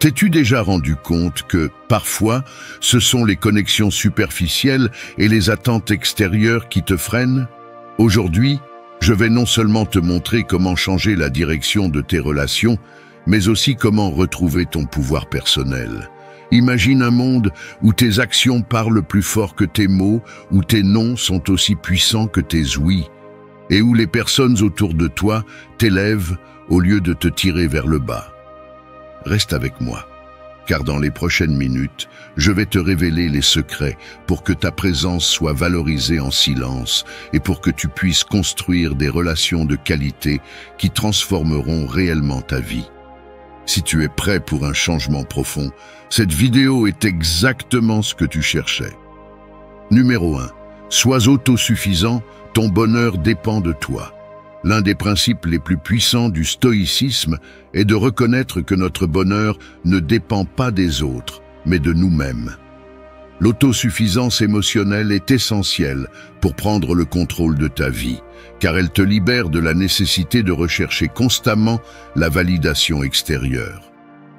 T'es-tu déjà rendu compte que, parfois, ce sont les connexions superficielles et les attentes extérieures qui te freinent? Aujourd'hui, je vais non seulement te montrer comment changer la direction de tes relations, mais aussi comment retrouver ton pouvoir personnel. Imagine un monde où tes actions parlent plus fort que tes mots, où tes non sont aussi puissants que tes oui, et où les personnes autour de toi t'élèvent au lieu de te tirer vers le bas. Reste avec moi, car dans les prochaines minutes, je vais te révéler les secrets pour que ta présence soit valorisée en silence et pour que tu puisses construire des relations de qualité qui transformeront réellement ta vie. Si tu es prêt pour un changement profond, cette vidéo est exactement ce que tu cherchais. Numéro 1. Sois autosuffisant, ton bonheur dépend de toi. L'un des principes les plus puissants du stoïcisme est de reconnaître que notre bonheur ne dépend pas des autres, mais de nous-mêmes. L'autosuffisance émotionnelle est essentielle pour prendre le contrôle de ta vie, car elle te libère de la nécessité de rechercher constamment la validation extérieure.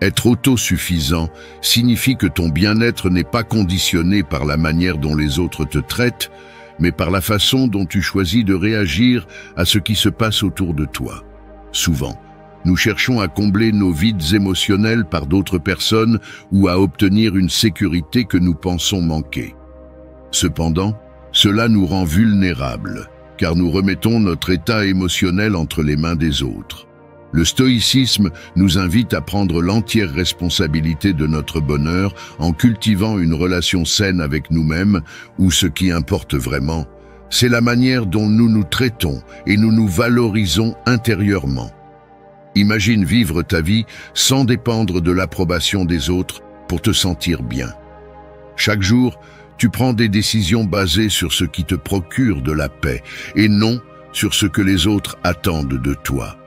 Être autosuffisant signifie que ton bien-être n'est pas conditionné par la manière dont les autres te traitent, mais par la façon dont tu choisis de réagir à ce qui se passe autour de toi. Souvent, nous cherchons à combler nos vides émotionnels par d'autres personnes ou à obtenir une sécurité que nous pensons manquer. Cependant, cela nous rend vulnérables, car nous remettons notre état émotionnel entre les mains des autres. Le stoïcisme nous invite à prendre l'entière responsabilité de notre bonheur en cultivant une relation saine avec nous-mêmes, où ce qui importe vraiment, c'est la manière dont nous nous traitons et nous nous valorisons intérieurement. Imagine vivre ta vie sans dépendre de l'approbation des autres pour te sentir bien. Chaque jour, tu prends des décisions basées sur ce qui te procure de la paix et non sur ce que les autres attendent de toi.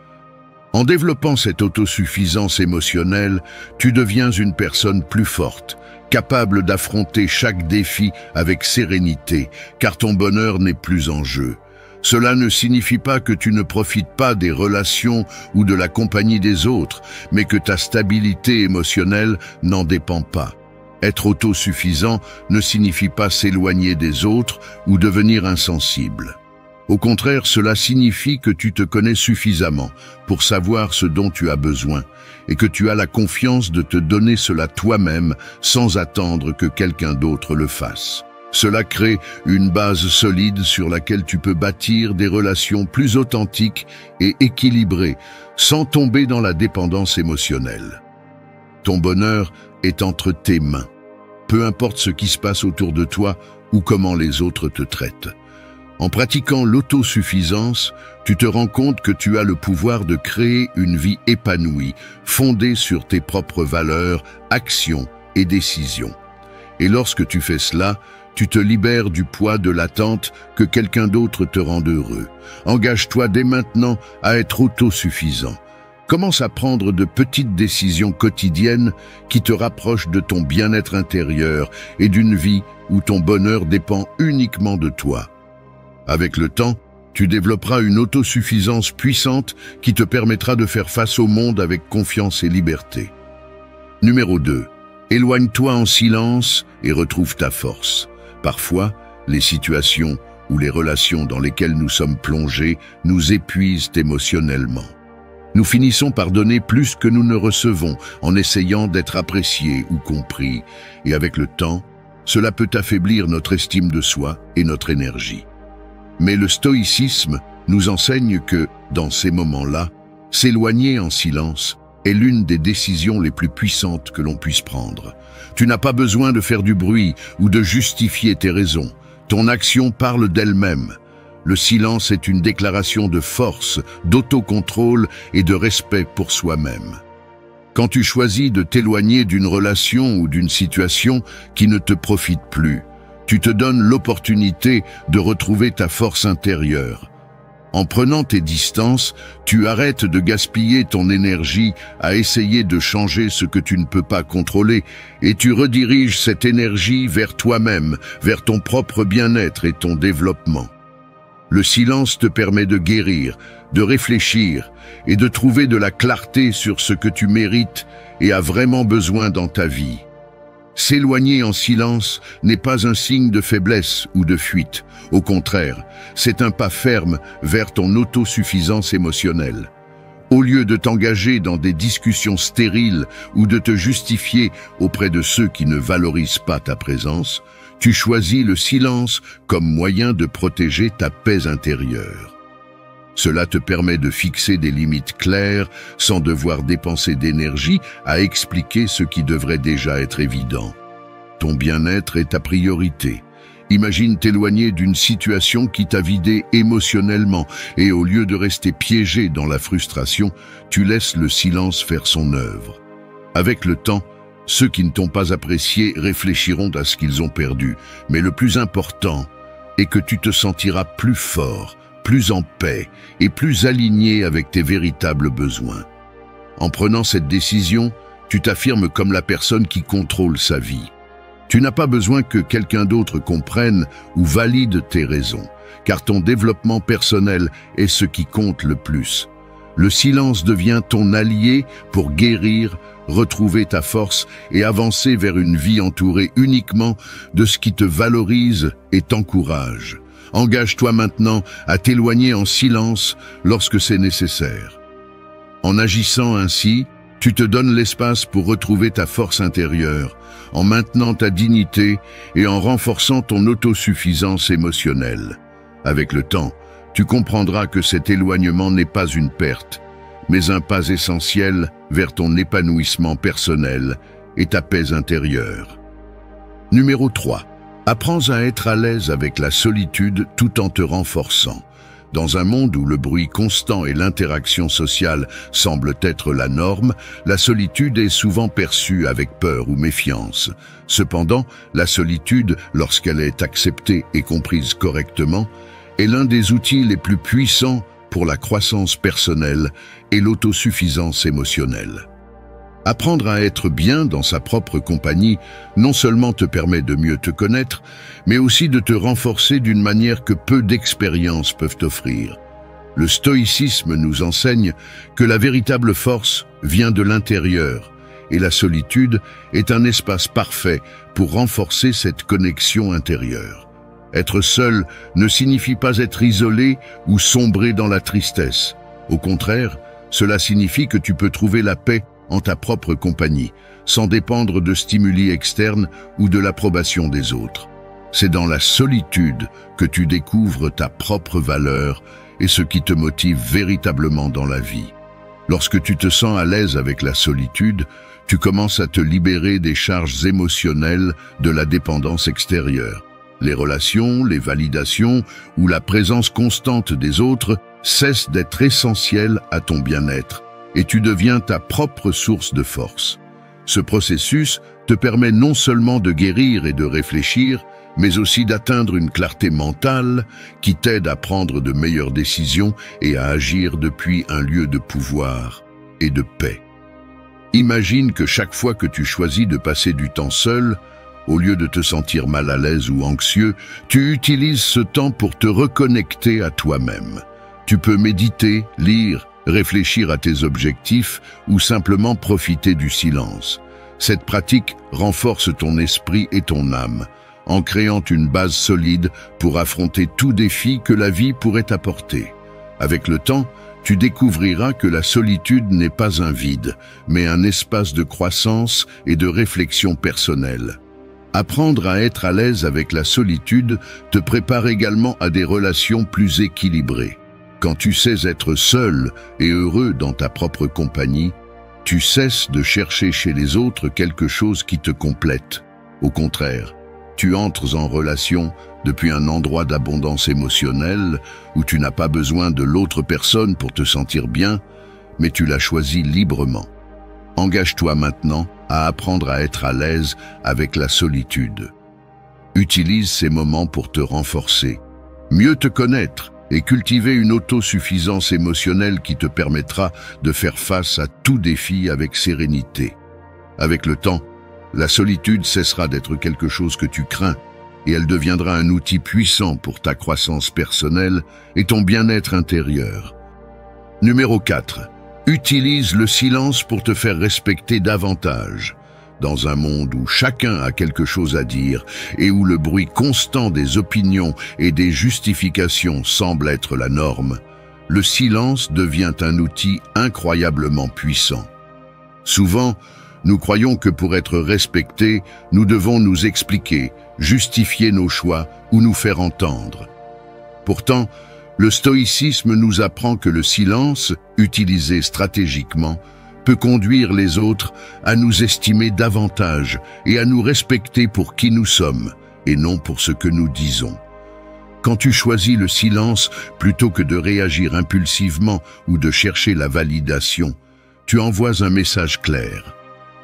En développant cette autosuffisance émotionnelle, tu deviens une personne plus forte, capable d'affronter chaque défi avec sérénité, car ton bonheur n'est plus en jeu. Cela ne signifie pas que tu ne profites pas des relations ou de la compagnie des autres, mais que ta stabilité émotionnelle n'en dépend pas. Être autosuffisant ne signifie pas s'éloigner des autres ou devenir insensible. Au contraire, cela signifie que tu te connais suffisamment pour savoir ce dont tu as besoin et que tu as la confiance de te donner cela toi-même sans attendre que quelqu'un d'autre le fasse. Cela crée une base solide sur laquelle tu peux bâtir des relations plus authentiques et équilibrées sans tomber dans la dépendance émotionnelle. Ton bonheur est entre tes mains, peu importe ce qui se passe autour de toi ou comment les autres te traitent. En pratiquant l'autosuffisance, tu te rends compte que tu as le pouvoir de créer une vie épanouie, fondée sur tes propres valeurs, actions et décisions. Et lorsque tu fais cela, tu te libères du poids de l'attente que quelqu'un d'autre te rende heureux. Engage-toi dès maintenant à être autosuffisant. Commence à prendre de petites décisions quotidiennes qui te rapprochent de ton bien-être intérieur et d'une vie où ton bonheur dépend uniquement de toi. Avec le temps, tu développeras une autosuffisance puissante qui te permettra de faire face au monde avec confiance et liberté. Numéro 2. Éloigne-toi en silence et retrouve ta force. Parfois, les situations ou les relations dans lesquelles nous sommes plongés nous épuisent émotionnellement. Nous finissons par donner plus que nous ne recevons en essayant d'être appréciés ou compris. Et avec le temps, cela peut affaiblir notre estime de soi et notre énergie. Mais le stoïcisme nous enseigne que, dans ces moments-là, s'éloigner en silence est l'une des décisions les plus puissantes que l'on puisse prendre. Tu n'as pas besoin de faire du bruit ou de justifier tes raisons. Ton action parle d'elle-même. Le silence est une déclaration de force, d'autocontrôle et de respect pour soi-même. Quand tu choisis de t'éloigner d'une relation ou d'une situation qui ne te profite plus, tu te donnes l'opportunité de retrouver ta force intérieure. En prenant tes distances, tu arrêtes de gaspiller ton énergie à essayer de changer ce que tu ne peux pas contrôler et tu rediriges cette énergie vers toi-même, vers ton propre bien-être et ton développement. Le silence te permet de guérir, de réfléchir et de trouver de la clarté sur ce que tu mérites et as vraiment besoin dans ta vie. S'éloigner en silence n'est pas un signe de faiblesse ou de fuite. Au contraire, c'est un pas ferme vers ton autosuffisance émotionnelle. Au lieu de t'engager dans des discussions stériles ou de te justifier auprès de ceux qui ne valorisent pas ta présence, tu choisis le silence comme moyen de protéger ta paix intérieure. Cela te permet de fixer des limites claires sans devoir dépenser d'énergie à expliquer ce qui devrait déjà être évident. Ton bien-être est ta priorité. Imagine t'éloigner d'une situation qui t'a vidé émotionnellement et au lieu de rester piégé dans la frustration, tu laisses le silence faire son œuvre. Avec le temps, ceux qui ne t'ont pas apprécié réfléchiront à ce qu'ils ont perdu, mais le plus important est que tu te sentiras plus fort, plus en paix et plus aligné avec tes véritables besoins. En prenant cette décision, tu t'affirmes comme la personne qui contrôle sa vie. Tu n'as pas besoin que quelqu'un d'autre comprenne ou valide tes raisons, car ton développement personnel est ce qui compte le plus. Le silence devient ton allié pour guérir, retrouver ta force et avancer vers une vie entourée uniquement de ce qui te valorise et t'encourage. Engage-toi maintenant à t'éloigner en silence lorsque c'est nécessaire. En agissant ainsi, tu te donnes l'espace pour retrouver ta force intérieure, en maintenant ta dignité et en renforçant ton autosuffisance émotionnelle. Avec le temps, tu comprendras que cet éloignement n'est pas une perte, mais un pas essentiel vers ton épanouissement personnel et ta paix intérieure. Numéro 3. Apprends à être à l'aise avec la solitude tout en te renforçant. Dans un monde où le bruit constant et l'interaction sociale semblent être la norme, la solitude est souvent perçue avec peur ou méfiance. Cependant, la solitude, lorsqu'elle est acceptée et comprise correctement, est l'un des outils les plus puissants pour la croissance personnelle et l'autosuffisance émotionnelle. Apprendre à être bien dans sa propre compagnie non seulement te permet de mieux te connaître, mais aussi de te renforcer d'une manière que peu d'expériences peuvent offrir. Le stoïcisme nous enseigne que la véritable force vient de l'intérieur, et la solitude est un espace parfait pour renforcer cette connexion intérieure. Être seul ne signifie pas être isolé ou sombrer dans la tristesse. Au contraire, cela signifie que tu peux trouver la paix en ta propre compagnie, sans dépendre de stimuli externes ou de l'approbation des autres. C'est dans la solitude que tu découvres ta propre valeur et ce qui te motive véritablement dans la vie. Lorsque tu te sens à l'aise avec la solitude, tu commences à te libérer des charges émotionnelles de la dépendance extérieure. Les relations, les validations ou la présence constante des autres cessent d'être essentielles à ton bien-être et tu deviens ta propre source de force. Ce processus te permet non seulement de guérir et de réfléchir, mais aussi d'atteindre une clarté mentale qui t'aide à prendre de meilleures décisions et à agir depuis un lieu de pouvoir et de paix. Imagine que chaque fois que tu choisis de passer du temps seul, au lieu de te sentir mal à l'aise ou anxieux, tu utilises ce temps pour te reconnecter à toi-même. Tu peux méditer, lire, réfléchir à tes objectifs ou simplement profiter du silence. Cette pratique renforce ton esprit et ton âme, en créant une base solide pour affronter tout défi que la vie pourrait apporter. Avec le temps, tu découvriras que la solitude n'est pas un vide, mais un espace de croissance et de réflexion personnelle. Apprendre à être à l'aise avec la solitude te prépare également à des relations plus équilibrées. Quand tu sais être seul et heureux dans ta propre compagnie, tu cesses de chercher chez les autres quelque chose qui te complète. Au contraire, tu entres en relation depuis un endroit d'abondance émotionnelle où tu n'as pas besoin de l'autre personne pour te sentir bien, mais tu l'as choisi librement. Engage-toi maintenant à apprendre à être à l'aise avec la solitude. Utilise ces moments pour te renforcer, mieux te connaître et cultiver une autosuffisance émotionnelle qui te permettra de faire face à tout défi avec sérénité. Avec le temps, la solitude cessera d'être quelque chose que tu crains et elle deviendra un outil puissant pour ta croissance personnelle et ton bien-être intérieur. Numéro 4. Utilise le silence pour te faire respecter davantage. Dans un monde où chacun a quelque chose à dire et où le bruit constant des opinions et des justifications semble être la norme, le silence devient un outil incroyablement puissant. Souvent, nous croyons que pour être respectés, nous devons nous expliquer, justifier nos choix ou nous faire entendre. Pourtant, le stoïcisme nous apprend que le silence, utilisé stratégiquement, peut conduire les autres à nous estimer davantage et à nous respecter pour qui nous sommes et non pour ce que nous disons. Quand tu choisis le silence plutôt que de réagir impulsivement ou de chercher la validation, tu envoies un message clair.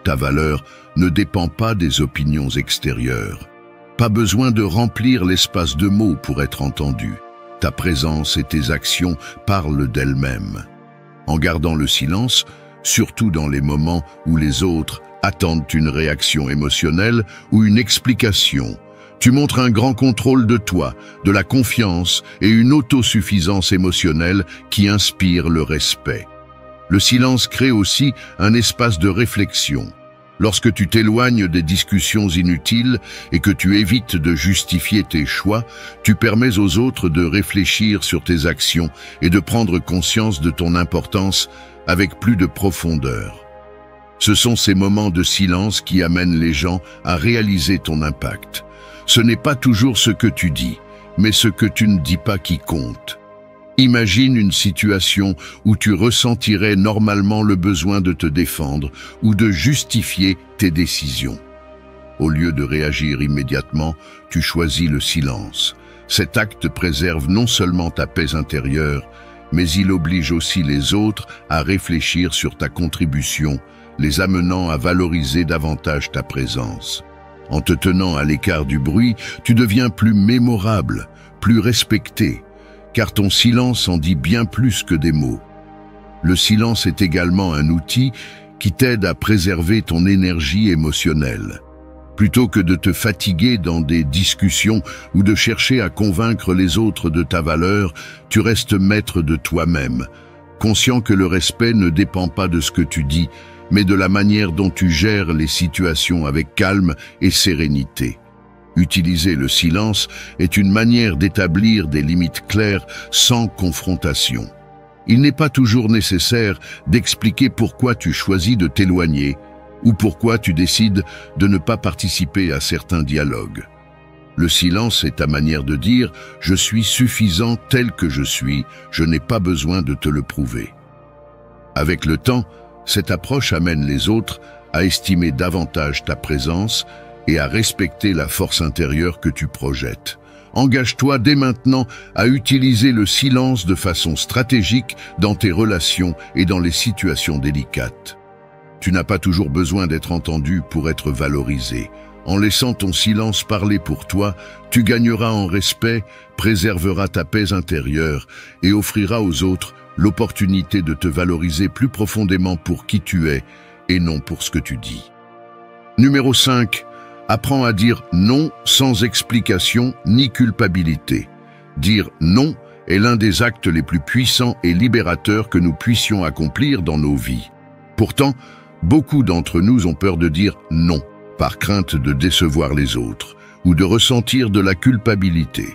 Ta valeur ne dépend pas des opinions extérieures. Pas besoin de remplir l'espace de mots pour être entendu. Ta présence et tes actions parlent d'elles-mêmes. En gardant le silence, surtout dans les moments où les autres attendent une réaction émotionnelle ou une explication, tu montres un grand contrôle de toi, de la confiance et une autosuffisance émotionnelle qui inspire le respect. Le silence crée aussi un espace de réflexion. Lorsque tu t'éloignes des discussions inutiles et que tu évites de justifier tes choix, tu permets aux autres de réfléchir sur tes actions et de prendre conscience de ton importance avec plus de profondeur. Ce sont ces moments de silence qui amènent les gens à réaliser ton impact. Ce n'est pas toujours ce que tu dis, mais ce que tu ne dis pas qui compte. Imagine une situation où tu ressentirais normalement le besoin de te défendre ou de justifier tes décisions. Au lieu de réagir immédiatement, tu choisis le silence. Cet acte préserve non seulement ta paix intérieure, mais il oblige aussi les autres à réfléchir sur ta contribution, les amenant à valoriser davantage ta présence. En te tenant à l'écart du bruit, tu deviens plus mémorable, plus respecté, car ton silence en dit bien plus que des mots. Le silence est également un outil qui t'aide à préserver ton énergie émotionnelle. Plutôt que de te fatiguer dans des discussions ou de chercher à convaincre les autres de ta valeur, tu restes maître de toi-même, conscient que le respect ne dépend pas de ce que tu dis, mais de la manière dont tu gères les situations avec calme et sérénité. Utiliser le silence est une manière d'établir des limites claires sans confrontation. Il n'est pas toujours nécessaire d'expliquer pourquoi tu choisis de t'éloigner ou pourquoi tu décides de ne pas participer à certains dialogues. Le silence est ta manière de dire « je suis suffisant tel que je suis, je n'ai pas besoin de te le prouver ». Avec le temps, cette approche amène les autres à estimer davantage ta présence et à respecter la force intérieure que tu projettes. Engage-toi dès maintenant à utiliser le silence de façon stratégique dans tes relations et dans les situations délicates. Tu n'as pas toujours besoin d'être entendu pour être valorisé. En laissant ton silence parler pour toi, tu gagneras en respect, préserveras ta paix intérieure et offriras aux autres l'opportunité de te valoriser plus profondément pour qui tu es et non pour ce que tu dis. Numéro 5. Apprends à dire non sans explication ni culpabilité. Dire non est l'un des actes les plus puissants et libérateurs que nous puissions accomplir dans nos vies. Pourtant, beaucoup d'entre nous ont peur de dire non, par crainte de décevoir les autres ou de ressentir de la culpabilité.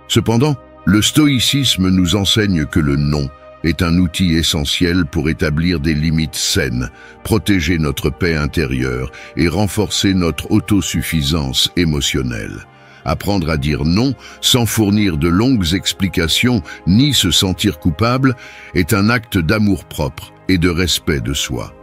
Cependant, le stoïcisme nous enseigne que le non est un outil essentiel pour établir des limites saines, protéger notre paix intérieure et renforcer notre autosuffisance émotionnelle. Apprendre à dire non sans fournir de longues explications ni se sentir coupable est un acte d'amour-propre et de respect de soi.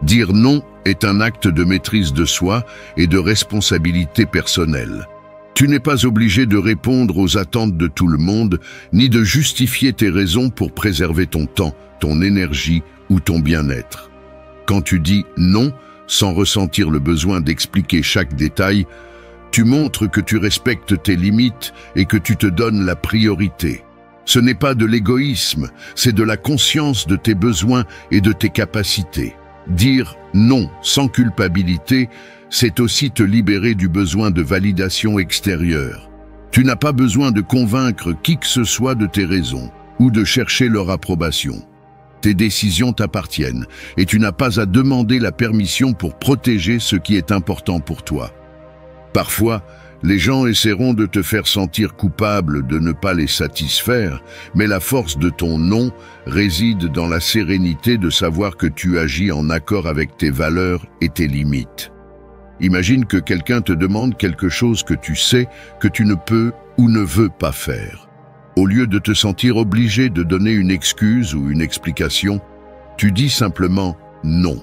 Dire non est un acte de maîtrise de soi et de responsabilité personnelle. Tu n'es pas obligé de répondre aux attentes de tout le monde, ni de justifier tes raisons pour préserver ton temps, ton énergie ou ton bien-être. Quand tu dis non, sans ressentir le besoin d'expliquer chaque détail, tu montres que tu respectes tes limites et que tu te donnes la priorité. Ce n'est pas de l'égoïsme, c'est de la conscience de tes besoins et de tes capacités. Dire non sans culpabilité, c'est aussi te libérer du besoin de validation extérieure. Tu n'as pas besoin de convaincre qui que ce soit de tes raisons ou de chercher leur approbation. Tes décisions t'appartiennent et tu n'as pas à demander la permission pour protéger ce qui est important pour toi. Parfois, les gens essaieront de te faire sentir coupable de ne pas les satisfaire, mais la force de ton non réside dans la sérénité de savoir que tu agis en accord avec tes valeurs et tes limites. Imagine que quelqu'un te demande quelque chose que tu sais que tu ne peux ou ne veux pas faire. Au lieu de te sentir obligé de donner une excuse ou une explication, tu dis simplement non.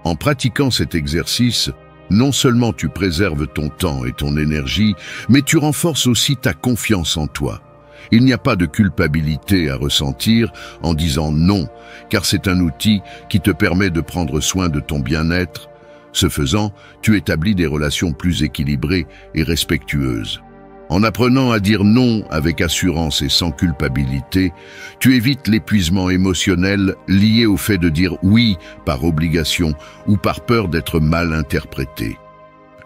En pratiquant cet exercice, non seulement tu préserves ton temps et ton énergie, mais tu renforces aussi ta confiance en toi. Il n'y a pas de culpabilité à ressentir en disant non, car c'est un outil qui te permet de prendre soin de ton bien-être. Ce faisant, tu établis des relations plus équilibrées et respectueuses. En apprenant à dire non avec assurance et sans culpabilité, tu évites l'épuisement émotionnel lié au fait de dire oui par obligation ou par peur d'être mal interprété.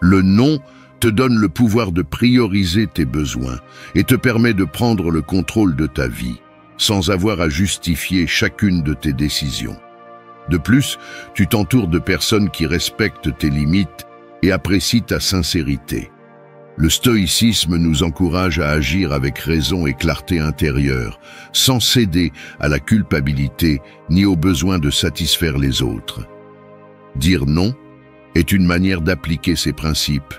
Le non te donne le pouvoir de prioriser tes besoins et te permet de prendre le contrôle de ta vie, sans avoir à justifier chacune de tes décisions. De plus, tu t'entoures de personnes qui respectent tes limites et apprécient ta sincérité. Le stoïcisme nous encourage à agir avec raison et clarté intérieure, sans céder à la culpabilité ni au besoin de satisfaire les autres. Dire non est une manière d'appliquer ces principes,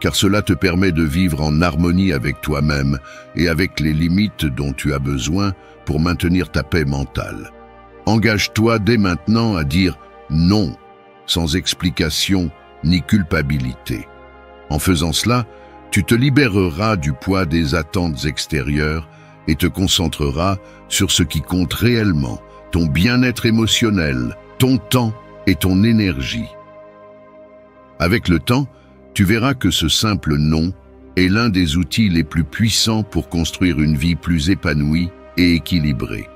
car cela te permet de vivre en harmonie avec toi-même et avec les limites dont tu as besoin pour maintenir ta paix mentale. Engage-toi dès maintenant à dire non, sans explication ni culpabilité. En faisant cela, tu te libéreras du poids des attentes extérieures et te concentreras sur ce qui compte réellement, ton bien-être émotionnel, ton temps et ton énergie. Avec le temps, tu verras que ce simple non est l'un des outils les plus puissants pour construire une vie plus épanouie et équilibrée.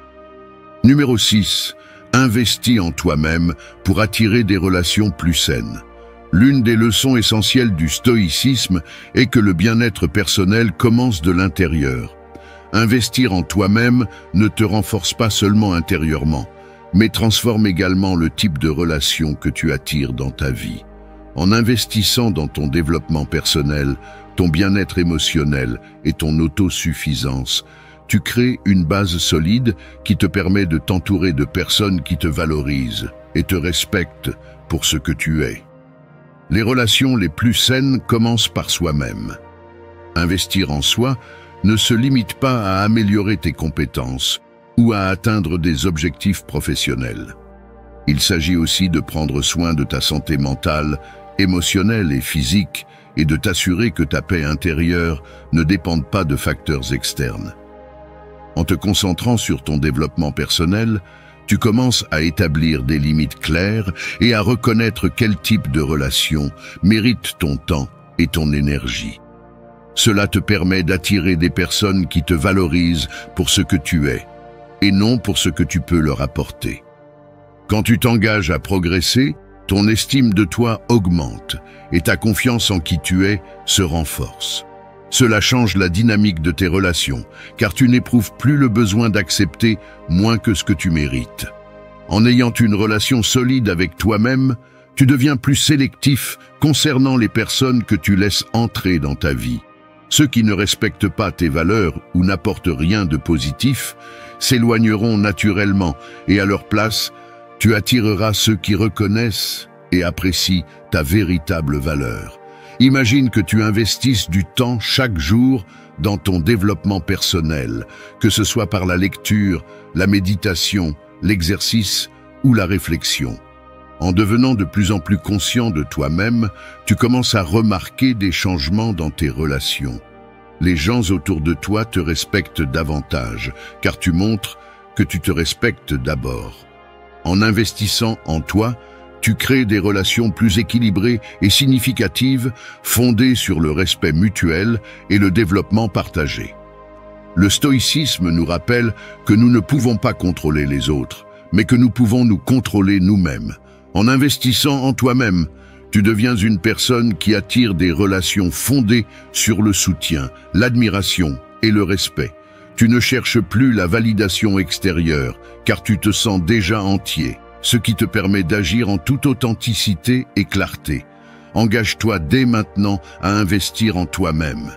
Numéro 6. Investis en toi-même pour attirer des relations plus saines. L'une des leçons essentielles du stoïcisme est que le bien-être personnel commence de l'intérieur. Investir en toi-même ne te renforce pas seulement intérieurement, mais transforme également le type de relation que tu attires dans ta vie. En investissant dans ton développement personnel, ton bien-être émotionnel et ton autosuffisance, tu crées une base solide qui te permet de t'entourer de personnes qui te valorisent et te respectent pour ce que tu es. Les relations les plus saines commencent par soi-même. Investir en soi ne se limite pas à améliorer tes compétences ou à atteindre des objectifs professionnels. Il s'agit aussi de prendre soin de ta santé mentale, émotionnelle et physique et de t'assurer que ta paix intérieure ne dépende pas de facteurs externes. En te concentrant sur ton développement personnel, tu commences à établir des limites claires et à reconnaître quel type de relation mérite ton temps et ton énergie. Cela te permet d'attirer des personnes qui te valorisent pour ce que tu es et non pour ce que tu peux leur apporter. Quand tu t'engages à progresser, ton estime de toi augmente et ta confiance en qui tu es se renforce. Cela change la dynamique de tes relations, car tu n'éprouves plus le besoin d'accepter moins que ce que tu mérites. En ayant une relation solide avec toi-même, tu deviens plus sélectif concernant les personnes que tu laisses entrer dans ta vie. Ceux qui ne respectent pas tes valeurs ou n'apportent rien de positif s'éloigneront naturellement et à leur place, tu attireras ceux qui reconnaissent et apprécient ta véritable valeur. Imagine que tu investisses du temps chaque jour dans ton développement personnel, que ce soit par la lecture, la méditation, l'exercice ou la réflexion. En devenant de plus en plus conscient de toi-même, tu commences à remarquer des changements dans tes relations. Les gens autour de toi te respectent davantage, car tu montres que tu te respectes d'abord. En investissant en toi, tu crées des relations plus équilibrées et significatives, fondées sur le respect mutuel et le développement partagé. Le stoïcisme nous rappelle que nous ne pouvons pas contrôler les autres, mais que nous pouvons nous contrôler nous-mêmes. En investissant en toi-même, Tu deviens une personne qui attire des relations fondées sur le soutien, l'admiration et le respect. Tu ne cherches plus la validation extérieure, car tu te sens déjà entier, ce qui te permet d'agir en toute authenticité et clarté. Engage-toi dès maintenant à investir en toi-même.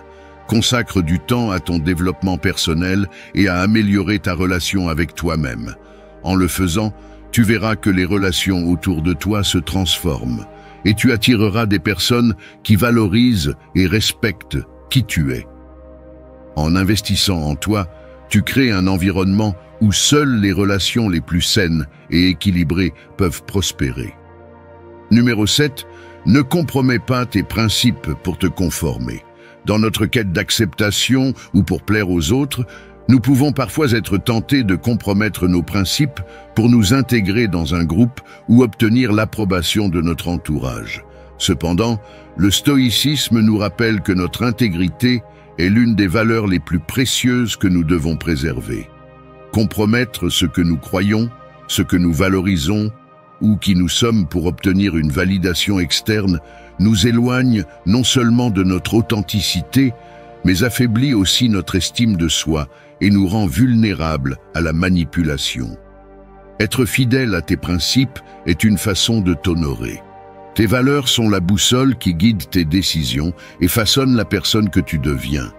Consacre du temps à ton développement personnel et à améliorer ta relation avec toi-même. En le faisant, tu verras que les relations autour de toi se transforment et tu attireras des personnes qui valorisent et respectent qui tu es. En investissant en toi, tu crées un environnement où seules les relations les plus saines et équilibrées peuvent prospérer. Numéro 7. Ne compromets pas tes principes pour te conformer. Dans notre quête d'acceptation ou pour plaire aux autres, nous pouvons parfois être tentés de compromettre nos principes pour nous intégrer dans un groupe ou obtenir l'approbation de notre entourage. Cependant, le stoïcisme nous rappelle que notre intégrité est l'une des valeurs les plus précieuses que nous devons préserver. Compromettre ce que nous croyons, ce que nous valorisons ou qui nous sommes pour obtenir une validation externe nous éloigne non seulement de notre authenticité, mais affaiblit aussi notre estime de soi et nous rend vulnérables à la manipulation. Être fidèle à tes principes est une façon de t'honorer. Tes valeurs sont la boussole qui guide tes décisions et façonne la personne que tu deviens.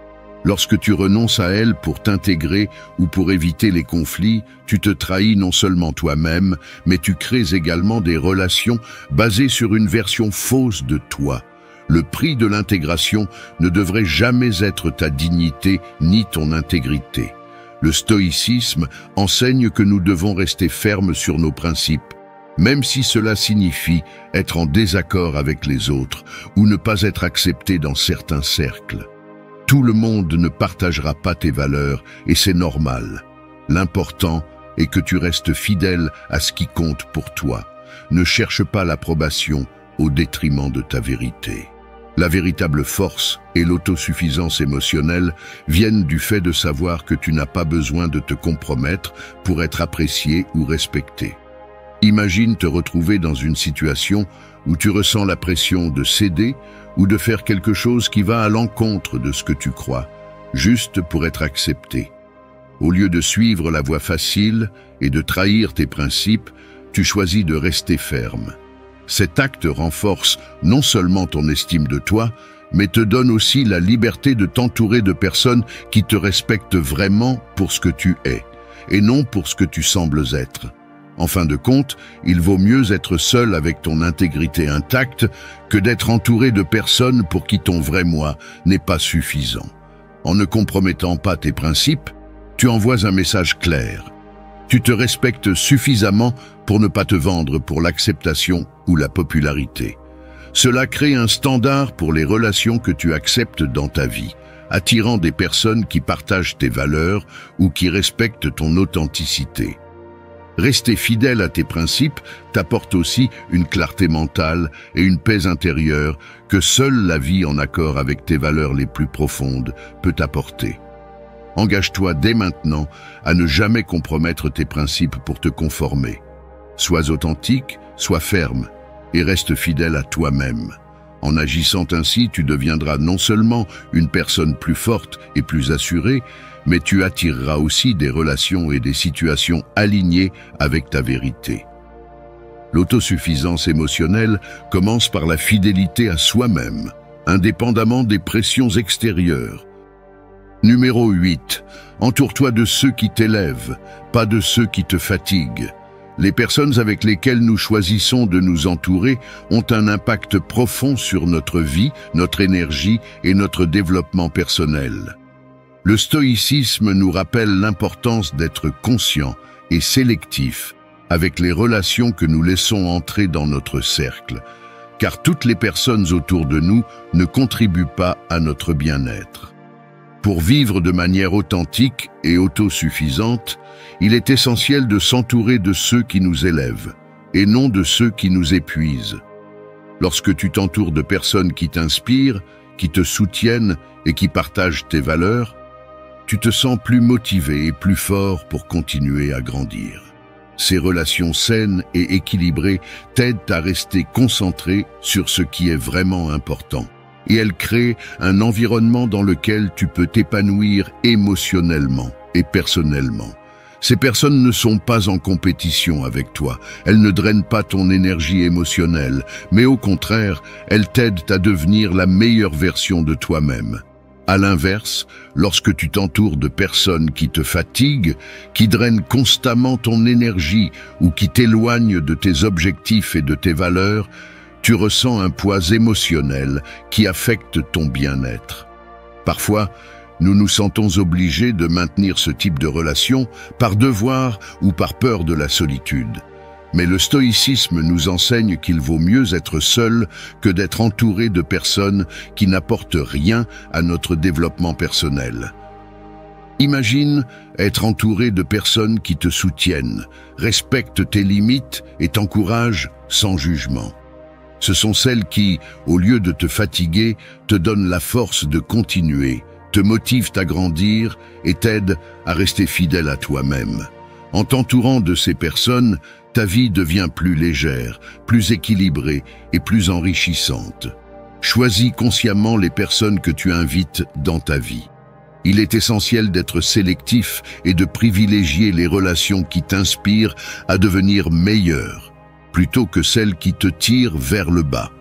Lorsque tu renonces à elles pour t'intégrer ou pour éviter les conflits, tu te trahis non seulement toi-même, mais tu crées également des relations basées sur une version fausse de toi. Le prix de l'intégration ne devrait jamais être ta dignité ni ton intégrité. Le stoïcisme enseigne que nous devons rester fermes sur nos principes, même si cela signifie être en désaccord avec les autres ou ne pas être accepté dans certains cercles. Tout le monde ne partagera pas tes valeurs et c'est normal. L'important est que tu restes fidèle à ce qui compte pour toi. Ne cherche pas l'approbation au détriment de ta vérité. La véritable force et l'autosuffisance émotionnelle viennent du fait de savoir que tu n'as pas besoin de te compromettre pour être apprécié ou respecté. Imagine te retrouver dans une situation où tu ressens la pression de céder ou de faire quelque chose qui va à l'encontre de ce que tu crois, juste pour être accepté. Au lieu de suivre la voie facile et de trahir tes principes, tu choisis de rester ferme. Cet acte renforce non seulement ton estime de toi, mais te donne aussi la liberté de t'entourer de personnes qui te respectent vraiment pour ce que tu es, et non pour ce que tu sembles être. En fin de compte, il vaut mieux être seul avec ton intégrité intacte que d'être entouré de personnes pour qui ton vrai moi n'est pas suffisant. En ne compromettant pas tes principes, tu envoies un message clair. Tu te respectes suffisamment pour ne pas te vendre pour l'acceptation ou la popularité. Cela crée un standard pour les relations que tu acceptes dans ta vie, attirant des personnes qui partagent tes valeurs ou qui respectent ton authenticité. Rester fidèle à tes principes t'apporte aussi une clarté mentale et une paix intérieure que seule la vie en accord avec tes valeurs les plus profondes peut apporter. Engage-toi dès maintenant à ne jamais compromettre tes principes pour te conformer. Sois authentique, sois ferme et reste fidèle à toi-même. En agissant ainsi, tu deviendras non seulement une personne plus forte et plus assurée, mais tu attireras aussi des relations et des situations alignées avec ta vérité. L'autosuffisance émotionnelle commence par la fidélité à soi-même, indépendamment des pressions extérieures. Numéro 8. Entoure-toi de ceux qui t'élèvent, pas de ceux qui te fatiguent. Les personnes avec lesquelles nous choisissons de nous entourer ont un impact profond sur notre vie, notre énergie et notre développement personnel. Le stoïcisme nous rappelle l'importance d'être conscient et sélectif avec les relations que nous laissons entrer dans notre cercle, car toutes les personnes autour de nous ne contribuent pas à notre bien-être. Pour vivre de manière authentique et autosuffisante, il est essentiel de s'entourer de ceux qui nous élèvent et non de ceux qui nous épuisent. Lorsque tu t'entoures de personnes qui t'inspirent, qui te soutiennent et qui partagent tes valeurs, tu te sens plus motivé et plus fort pour continuer à grandir. Ces relations saines et équilibrées t'aident à rester concentré sur ce qui est vraiment important. Et elles créent un environnement dans lequel tu peux t'épanouir émotionnellement et personnellement. Ces personnes ne sont pas en compétition avec toi, elles ne drainent pas ton énergie émotionnelle, mais au contraire, elles t'aident à devenir la meilleure version de toi-même. À l'inverse, lorsque tu t'entoures de personnes qui te fatiguent, qui drainent constamment ton énergie ou qui t'éloignent de tes objectifs et de tes valeurs, tu ressens un poids émotionnel qui affecte ton bien-être. Parfois, nous nous sentons obligés de maintenir ce type de relation par devoir ou par peur de la solitude. Mais le stoïcisme nous enseigne qu'il vaut mieux être seul que d'être entouré de personnes qui n'apportent rien à notre développement personnel. Imagine être entouré de personnes qui te soutiennent, respectent tes limites et t'encouragent sans jugement. Ce sont celles qui, au lieu de te fatiguer, te donnent la force de continuer, te motivent à grandir et t'aident à rester fidèle à toi-même. En t'entourant de ces personnes, ta vie devient plus légère, plus équilibrée et plus enrichissante. Choisis consciemment les personnes que tu invites dans ta vie. Il est essentiel d'être sélectif et de privilégier les relations qui t'inspirent à devenir meilleur, plutôt que celles qui te tirent vers le bas.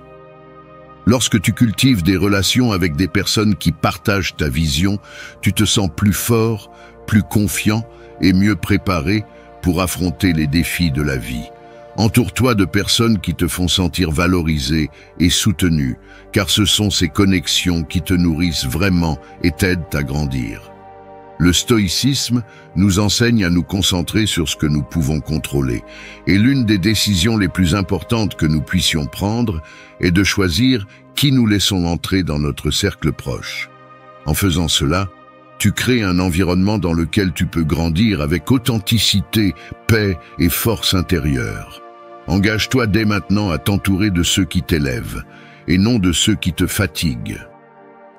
Lorsque tu cultives des relations avec des personnes qui partagent ta vision, tu te sens plus fort, plus confiant et mieux préparé pour affronter les défis de la vie. Entoure-toi de personnes qui te font sentir valorisé et soutenu, car ce sont ces connexions qui te nourrissent vraiment et t'aident à grandir. Le stoïcisme nous enseigne à nous concentrer sur ce que nous pouvons contrôler. Et l'une des décisions les plus importantes que nous puissions prendre est de choisir qui nous laissons entrer dans notre cercle proche. En faisant cela, tu crées un environnement dans lequel tu peux grandir avec authenticité, paix et force intérieure. Engage-toi dès maintenant à t'entourer de ceux qui t'élèvent et non de ceux qui te fatiguent.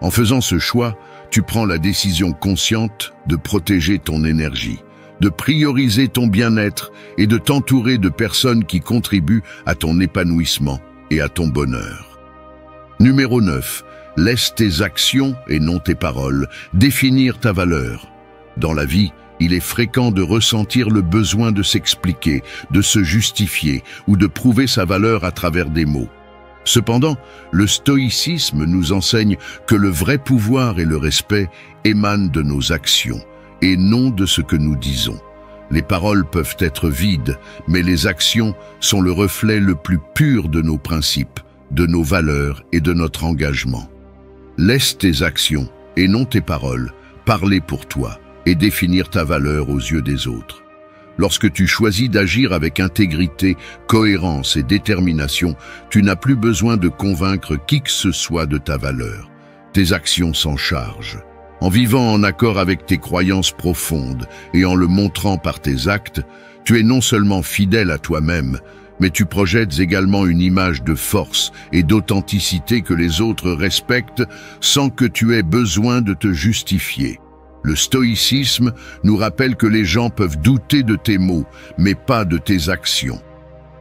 En faisant ce choix, tu prends la décision consciente de protéger ton énergie, de prioriser ton bien-être et de t'entourer de personnes qui contribuent à ton épanouissement et à ton bonheur. Numéro 9. Laisse tes actions et non tes paroles définir ta valeur. Dans la vie, il est fréquent de ressentir le besoin de s'expliquer, de se justifier ou de prouver sa valeur à travers des mots. Cependant, le stoïcisme nous enseigne que le vrai pouvoir et le respect émanent de nos actions et non de ce que nous disons. Les paroles peuvent être vides, mais les actions sont le reflet le plus pur de nos principes, de nos valeurs et de notre engagement. Laisse tes actions et non tes paroles parler pour toi et définir ta valeur aux yeux des autres. Lorsque tu choisis d'agir avec intégrité, cohérence et détermination, tu n'as plus besoin de convaincre qui que ce soit de ta valeur. Tes actions s'en chargent. En vivant en accord avec tes croyances profondes et en le montrant par tes actes, tu es non seulement fidèle à toi-même, mais tu projettes également une image de force et d'authenticité que les autres respectent sans que tu aies besoin de te justifier. Le stoïcisme nous rappelle que les gens peuvent douter de tes mots, mais pas de tes actions.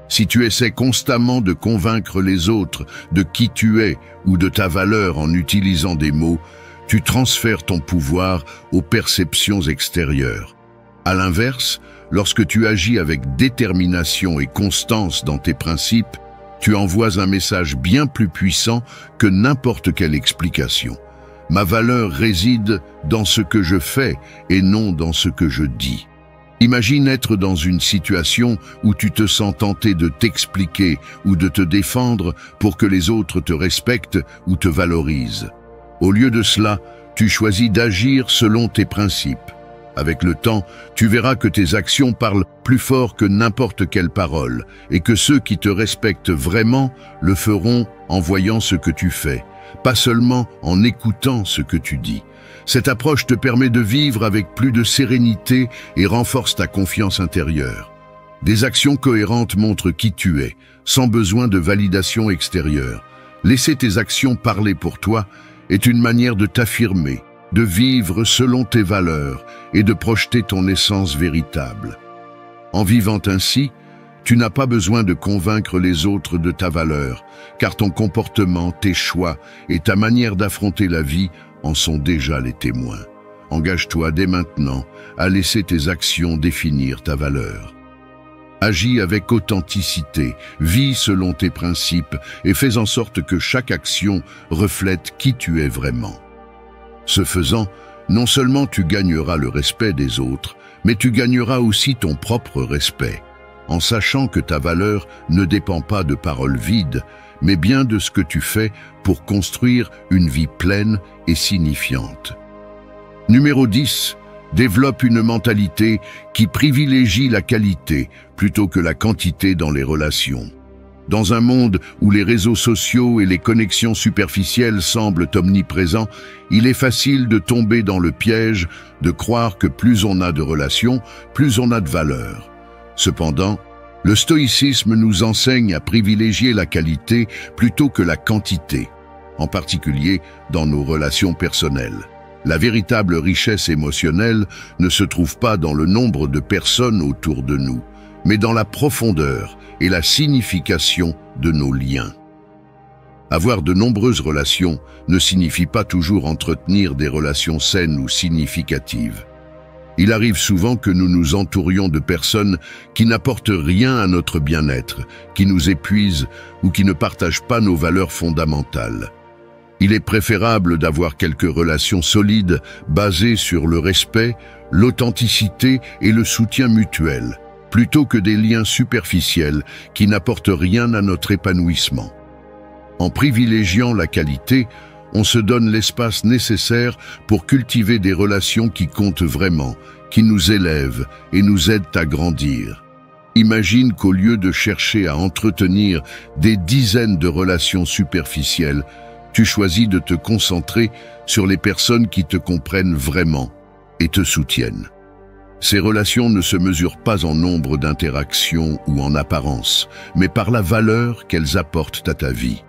Si tu essaies constamment de convaincre les autres de qui tu es ou de ta valeur en utilisant des mots, tu transfères ton pouvoir aux perceptions extérieures. À l'inverse, lorsque tu agis avec détermination et constance dans tes principes, tu envoies un message bien plus puissant que n'importe quelle explication. Ma valeur réside dans ce que je fais et non dans ce que je dis. Imagine être dans une situation où tu te sens tenté de t'expliquer ou de te défendre pour que les autres te respectent ou te valorisent. Au lieu de cela, tu choisis d'agir selon tes principes. Avec le temps, tu verras que tes actions parlent plus fort que n'importe quelle parole et que ceux qui te respectent vraiment le feront en voyant ce que tu fais, pas seulement en écoutant ce que tu dis. Cette approche te permet de vivre avec plus de sérénité et renforce ta confiance intérieure. Des actions cohérentes montrent qui tu es, sans besoin de validation extérieure. Laisser tes actions parler pour toi est une manière de t'affirmer, de vivre selon tes valeurs et de projeter ton essence véritable. En vivant ainsi, tu n'as pas besoin de convaincre les autres de ta valeur, car ton comportement, tes choix et ta manière d'affronter la vie en sont déjà les témoins. Engage-toi dès maintenant à laisser tes actions définir ta valeur. Agis avec authenticité, vis selon tes principes et fais en sorte que chaque action reflète qui tu es vraiment. Ce faisant, non seulement tu gagneras le respect des autres, mais tu gagneras aussi ton propre respect, en sachant que ta valeur ne dépend pas de paroles vides, mais bien de ce que tu fais pour construire une vie pleine et signifiante. Numéro 10. Développe une mentalité qui privilégie la qualité plutôt que la quantité dans les relations. Dans un monde où les réseaux sociaux et les connexions superficielles semblent omniprésents, il est facile de tomber dans le piège de croire que plus on a de relations, plus on a de valeur. Cependant, le stoïcisme nous enseigne à privilégier la qualité plutôt que la quantité, en particulier dans nos relations personnelles. La véritable richesse émotionnelle ne se trouve pas dans le nombre de personnes autour de nous, mais dans la profondeur et la signification de nos liens. Avoir de nombreuses relations ne signifie pas toujours entretenir des relations saines ou significatives. Il arrive souvent que nous nous entourions de personnes qui n'apportent rien à notre bien-être, qui nous épuisent ou qui ne partagent pas nos valeurs fondamentales. Il est préférable d'avoir quelques relations solides basées sur le respect, l'authenticité et le soutien mutuel, plutôt que des liens superficiels qui n'apportent rien à notre épanouissement. En privilégiant la qualité, on se donne l'espace nécessaire pour cultiver des relations qui comptent vraiment, qui nous élèvent et nous aident à grandir. Imagine qu'au lieu de chercher à entretenir des dizaines de relations superficielles, tu choisis de te concentrer sur les personnes qui te comprennent vraiment et te soutiennent. Ces relations ne se mesurent pas en nombre d'interactions ou en apparence, mais par la valeur qu'elles apportent à ta vie.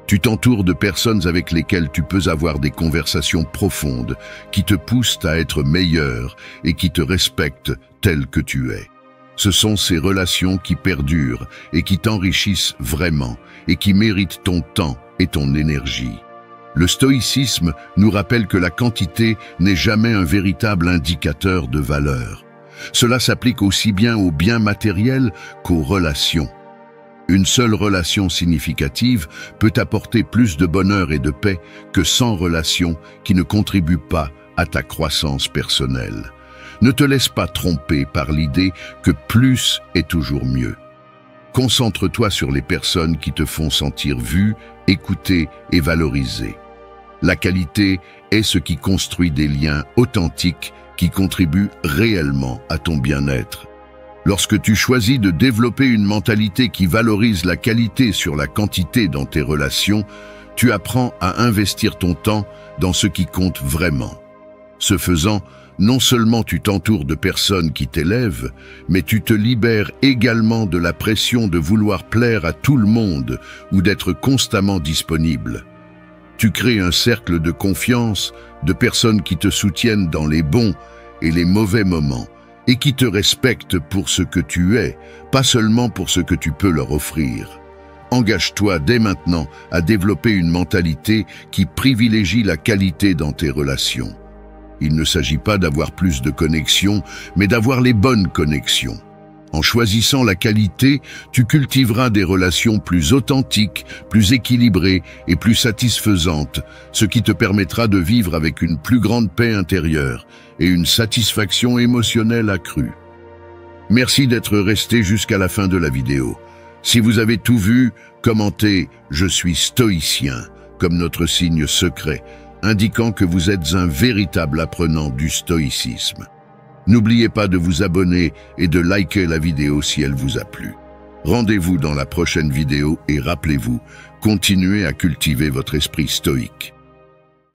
Tu t'entoures de personnes avec lesquelles tu peux avoir des conversations profondes, qui te poussent à être meilleur et qui te respectent tel que tu es. Ce sont ces relations qui perdurent et qui t'enrichissent vraiment et qui méritent ton temps et ton énergie. Le stoïcisme nous rappelle que la quantité n'est jamais un véritable indicateur de valeur. Cela s'applique aussi bien aux biens matériels qu'aux relations. Une seule relation significative peut apporter plus de bonheur et de paix que 100 relations qui ne contribuent pas à ta croissance personnelle. Ne te laisse pas tromper par l'idée que plus est toujours mieux. Concentre-toi sur les personnes qui te font sentir vu, écouté et valorisé. La qualité est ce qui construit des liens authentiques qui contribuent réellement à ton bien-être. Lorsque tu choisis de développer une mentalité qui valorise la qualité sur la quantité dans tes relations, tu apprends à investir ton temps dans ce qui compte vraiment. Ce faisant, non seulement tu t'entoures de personnes qui t'élèvent, mais tu te libères également de la pression de vouloir plaire à tout le monde ou d'être constamment disponible. Tu crées un cercle de confiance, de personnes qui te soutiennent dans les bons et les mauvais moments, et qui te respectent pour ce que tu es, pas seulement pour ce que tu peux leur offrir. Engage-toi dès maintenant à développer une mentalité qui privilégie la qualité dans tes relations. Il ne s'agit pas d'avoir plus de connexions, mais d'avoir les bonnes connexions. En choisissant la qualité, tu cultiveras des relations plus authentiques, plus équilibrées et plus satisfaisantes, ce qui te permettra de vivre avec une plus grande paix intérieure et une satisfaction émotionnelle accrue. Merci d'être resté jusqu'à la fin de la vidéo. Si vous avez tout vu, commentez « Je suis stoïcien » comme notre signe secret, indiquant que vous êtes un véritable apprenant du stoïcisme. N'oubliez pas de vous abonner et de liker la vidéo si elle vous a plu. Rendez-vous dans la prochaine vidéo et rappelez-vous, continuez à cultiver votre esprit stoïque.